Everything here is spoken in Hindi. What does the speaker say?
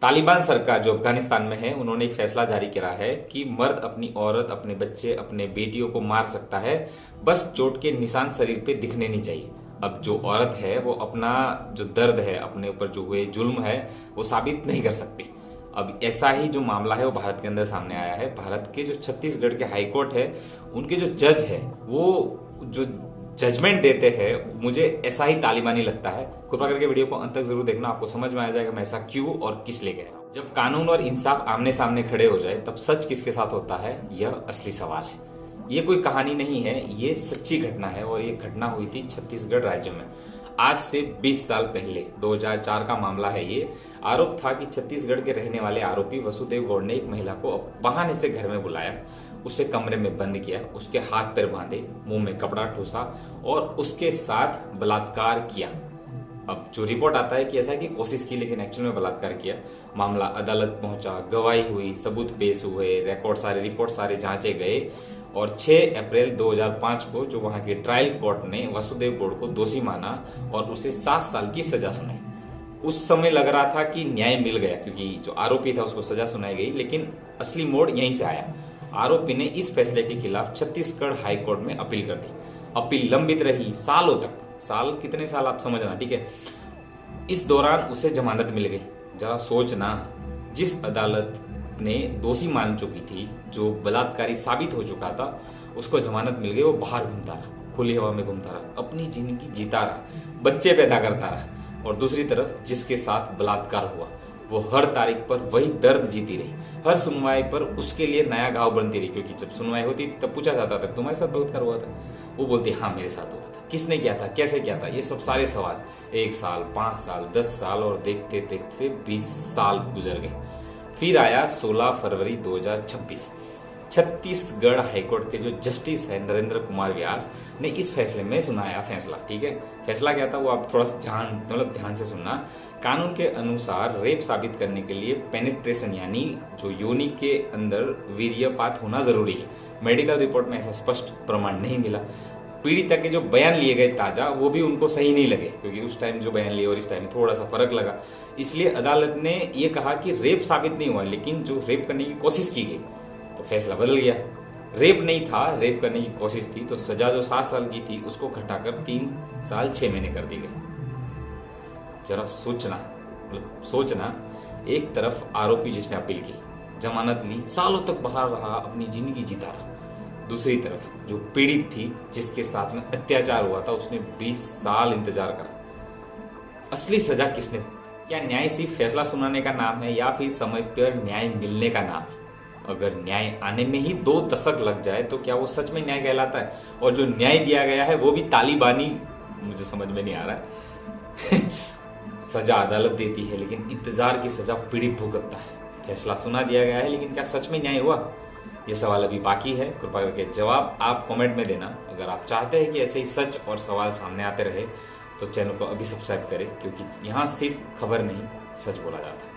तालिबान सरकार जो अफगानिस्तान में है, उन्होंने एक फैसला जारी करा है कि मर्द अपनी औरत, अपने बच्चे, अपने बेटियों को मार सकता है, बस चोट के निशान शरीर पे दिखने नहीं चाहिए। अब जो औरत है वो अपना जो दर्द है, अपने ऊपर जो हुए जुल्म है, वो साबित नहीं कर सकती। अब ऐसा ही जो मामला है वो भारत के अंदर सामने आया है। भारत के जो छत्तीसगढ़ के हाईकोर्ट है, उनके जो जज है, वो जो जजमेंट देते हैं, मुझे ऐसा ही तालिबानी लगता है। कृपया करके वीडियो को अंत तक जरूर देखना, आपको समझ में आ जाएगा मैं ऐसा क्यों और किस लिए गया। जब कानून और इंसाफ आमने सामने खड़े हो जाए, तब सच किसके साथ होता है, यह असली सवाल है। ये कोई कहानी नहीं है, ये सच्ची घटना है और ये घटना हुई थी छत्तीसगढ़ राज्य में। आज से 20 साल पहले 2004 का मामला है ये। आरोप था कि छत्तीसगढ़ के रहने वाले आरोपी वसुदेव गौड़ ने एक महिला को बहाने से घर में बुलाया, उसे कमरे में बंद किया, उसके हाथ पैर बांधे, मुंह में कपड़ा ठूसा और उसके साथ बलात्कार किया। अब जो रिपोर्ट आता है कि ऐसा की कोशिश की, लेकिन एक्चुअल में बलात्कार किया। मामला अदालत पहुंचा, गवाही हुई, सबूत पेश हुए, रिपोर्ट सारे जांचे गए और 6 अप्रैल 2005 को जो वहां के ट्रायल कोर्ट ने वसुदेव गौड़ को दोषी माना और उसे 7 साल की सजा सुनाई। उस समय लग रहा था कि न्याय मिल गया, क्योंकि जो आरोपी था उसको सजा सुनाई गई, लेकिन असली मोड़ यहीं से आया। आरोपी ने इस फैसले के खिलाफ छत्तीसगढ़ हाईकोर्ट में अपील कर दी। अपील लंबित रही सालों तक। साल कितने साल आप समझना, ठीक है। इस दौरान उसे जमानत मिल गई। जरा सोचना, जिस अदालत ने दोषी मान चुकी थी, जो बलात्कारी साबित हो चुका था, उसको जमानत मिल गई। वो बाहर घूमता रहा, खुली हवा में घूमता रहा, अपनी जिंदगी जीता रहा, बच्चे पैदा करता रहा। और दूसरी तरफ जिसके साथ बलात्कार हुआ, वो हर तारीख पर वही दर्द जीती रही। हर सुनवाई पर उसके लिए नया घाव बनती रही, क्योंकि जब सुनवाई होती तब पूछा जाता था तुम्हारे साथ बलात्कार हुआ था, वो बोलती हाँ मेरे साथ हुआ था। किसने किया था, कैसे किया था, ये सब सारे सवाल। 1 साल, 5 साल, 10 साल और देखते देखते 20 साल गुजर गए। फिर आया 16 फरवरी 2026। छत्तीसगढ़ हाईकोर्ट के जो जस्टिस है नरेंद्र कुमार व्यास ने इस फैसले में सुनाया फैसला, ठीक है। फैसला क्या था वो आप थोड़ा सा ध्यान से सुनना। कानून के अनुसार रेप साबित करने के लिए पेनिट्रेशन यानी जो योनि के अंदर वीर्यपात होना जरूरी है। मेडिकल रिपोर्ट में ऐसा स्पष्ट प्रमाण नहीं मिला। पीड़िता के जो बयान लिए गए ताजा, वो भी उनको सही नहीं लगे, क्योंकि उस टाइम जो बयान लिए और इस टाइम में थोड़ा सा फर्क लगा। इसलिए अदालत ने ये कहा कि रेप साबित नहीं हुआ, लेकिन जो रेप करने की कोशिश की गई, तो फैसला बदल गया। रेप नहीं था, रेप करने की कोशिश थी, तो सजा जो 7 साल की थी उसको घटाकर 3 साल 6 महीने कर दी गई। जरा सोचना, मतलब सोचना, एक तरफ आरोपी जिसने अपील की, जमानत ली, सालों तक बाहर रहा, अपनी जिंदगी जीता रहा। दूसरी तरफ जो पीड़ित थी, जिसके साथ में अत्याचार हुआ था, उसने 20 साल इंतजार करा। असली सजा किसने? क्या न्याय सिर्फ फैसला सुनाने का नाम है या फिर समय पर न्याय मिलने का नाम है? अगर न्याय आने में ही 2 दशक लग जाए तो क्या वो सच में न्याय कहलाता है? और जो न्याय दिया गया है वो भी तालिबानी, मुझे समझ में नहीं आ रहा है। सजा अदालत देती है, लेकिन इंतजार की सजा पीड़ित भुगतता है। फैसला सुना दिया गया है, लेकिन क्या सच में न्याय हुआ? ये सवाल अभी बाकी है। कृपया करके जवाब आप कमेंट में देना। अगर आप चाहते हैं कि ऐसे ही सच और सवाल सामने आते रहे, तो चैनल को अभी सब्सक्राइब करें, क्योंकि यहाँ सिर्फ खबर नहीं, सच बोला जाता है।